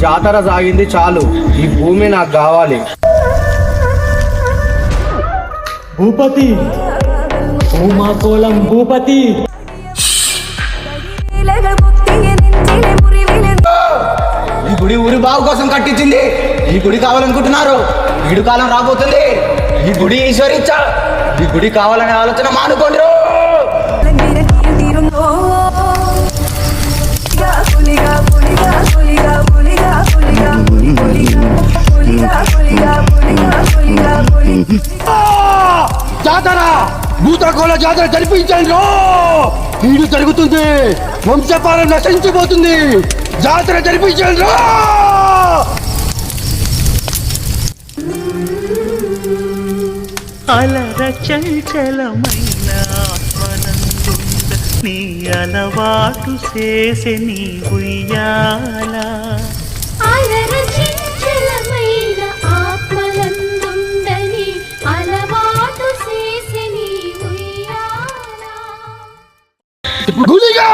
జాతర సాగింది చాలు, ఈ భూమి నాకు కావాలి. భూపతి, భూమాకోళం భూపతి. ఈ గుడి ఊరి బాగు కోసం కట్టించింది. ఈ గుడి కావాలనుకుంటున్నారు. ఈడు కాలం రాబోతుంది. ఈ గుడి ఈశ్వరిచ్చా. ఈ గుడి కావాలనే ఆలోచన మానుకోండి. జాతర, భూతకోళ జాతర జరిపించండి. ఈడు జరుగుతుంది, వంశపారం నశించిపోతుంది. జాతర జరిపించండి. అలర చంచలమైన ఆత్మనందుండ నీ అలవాటు చేసే నీ ఉయ్యాల. అలర చంచలమైన ఆత్మనందుండని అలవాటు చేసే నీ ఉయ్యాల. గుడిగా